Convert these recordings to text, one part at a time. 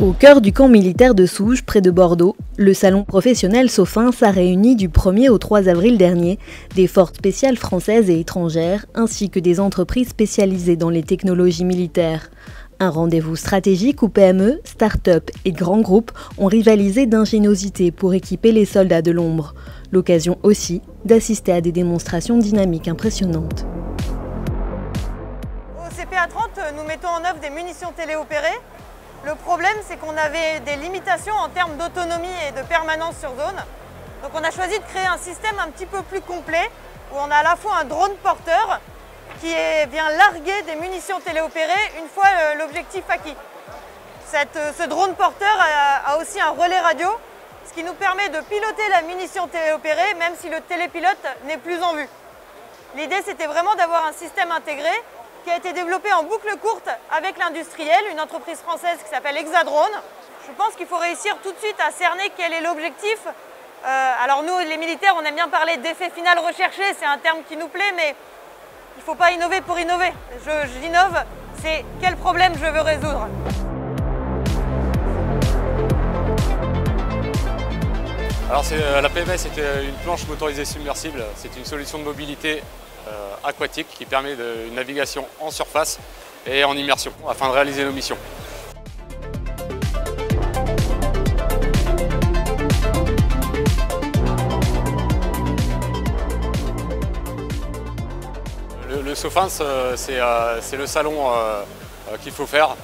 Au cœur du camp militaire de Souges, près de Bordeaux, le salon professionnel Sofins a réuni du 1er au 3 avril dernier des forces spéciales françaises et étrangères, ainsi que des entreprises spécialisées dans les technologies militaires. Un rendez-vous stratégique où PME, start-up et grands groupes ont rivalisé d'ingéniosité pour équiper les soldats de l'ombre. L'occasion aussi d'assister à des démonstrations dynamiques impressionnantes. Au CPA-30, nous mettons en œuvre des munitions téléopérées. Le problème, c'est qu'on avait des limitations en termes d'autonomie et de permanence sur zone. Donc on a choisi de créer un système un petit peu plus complet, où on a à la fois un drone porteur qui vient larguer des munitions téléopérées une fois l'objectif acquis. Ce drone porteur a aussi un relais radio, ce qui nous permet de piloter la munition téléopérée même si le télépilote n'est plus en vue. L'idée, c'était vraiment d'avoir un système intégré qui a été développé en boucle courte avec l'industriel, une entreprise française qui s'appelle Hexadrone. Je pense qu'il faut réussir tout de suite à cerner quel est l'objectif. Alors nous, les militaires, on aime bien parler d'effet final recherché, c'est un terme qui nous plaît, mais il ne faut pas innover pour innover. J'innove, c'est quel problème je veux résoudre. Alors la PMS, c'est une planche motorisée submersible, c'est une solution de mobilité aquatique qui permet une navigation en surface et en immersion afin de réaliser nos missions. Le Sofins, c'est le salon qu'il faut faire.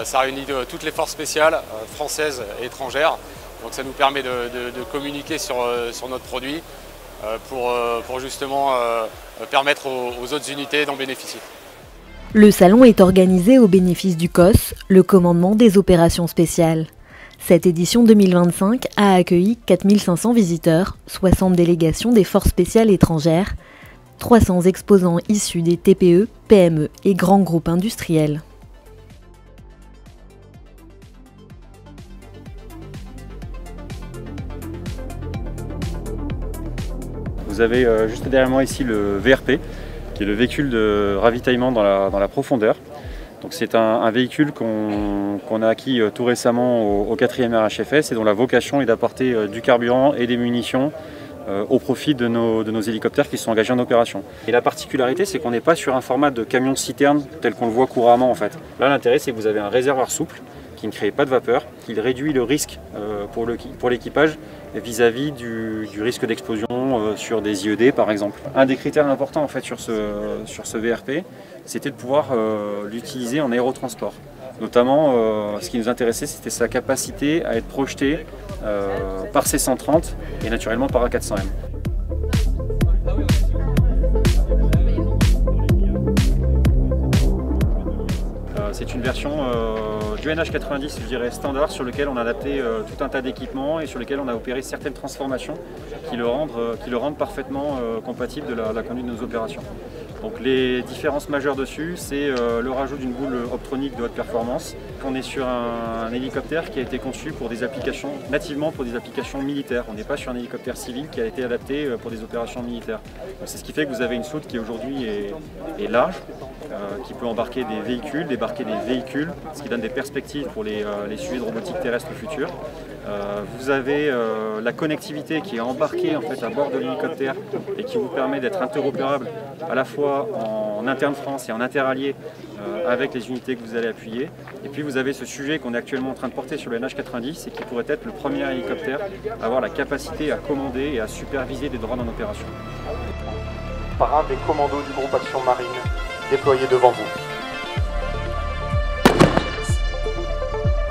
Ça réunit toutes les forces spéciales françaises et étrangères. Donc ça nous permet de communiquer sur notre produit pour justement permettre aux autres unités d'en bénéficier. Le salon est organisé au bénéfice du COS, le commandement des opérations spéciales. Cette édition 2025 a accueilli 4500 visiteurs, 60 délégations des forces spéciales étrangères, 300 exposants issus des TPE, PME et grands groupes industriels. Vous avez juste derrière moi ici le VRP, qui est le véhicule de ravitaillement dans la profondeur. C'est un véhicule qu'on a acquis tout récemment au 4e RHFS et dont la vocation est d'apporter du carburant et des munitions au profit de nos hélicoptères qui sont engagés en opération. Et la particularité, c'est qu'on n'est pas sur un format de camion-citerne tel qu'on le voit couramment en fait. Là, l'intérêt, c'est que vous avez un réservoir souple qui ne crée pas de vapeur, qui réduit le risque pour l'équipage vis-à-vis du risque d'explosion sur des IED par exemple. Un des critères importants en fait sur ce VRP, c'était de pouvoir l'utiliser en aérotransport. Notamment, ce qui nous intéressait, c'était sa capacité à être projeté par C-130 et naturellement par A400M. C'est une version du NH90, je dirais, standard, sur lequel on a adapté tout un tas d'équipements et sur lequel on a opéré certaines transformations qui le rendent parfaitement compatible de la conduite de nos opérations. Donc les différences majeures dessus, c'est le rajout d'une boule optronique de haute performance. On est sur un hélicoptère qui a été conçu pour des applications, nativement pour des applications militaires. On n'est pas sur un hélicoptère civil qui a été adapté pour des opérations militaires. C'est ce qui fait que vous avez une soute qui aujourd'hui est large, qui peut embarquer des véhicules, débarquer des véhicules, ce qui donne des perspectives pour les sujets de robotique terrestre futurs. Vous avez la connectivité qui est embarquée en fait à bord de l'hélicoptère et qui vous permet d'être interopérable à la fois en interne France et en interallié avec les unités que vous allez appuyer. Et puis vous avez ce sujet qu'on est actuellement en train de porter sur le NH90 et qui pourrait être le premier hélicoptère à avoir la capacité à commander et à superviser des drones en opération. Par un des commandos du groupe Action Marine déployé devant vous.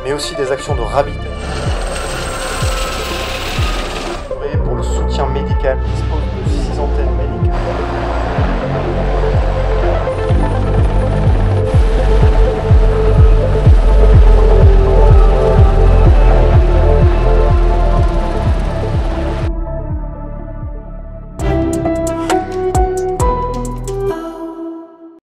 Mais aussi des actions de ravitaillement. Pour le soutien médical, dispose de 6 antennes médicales.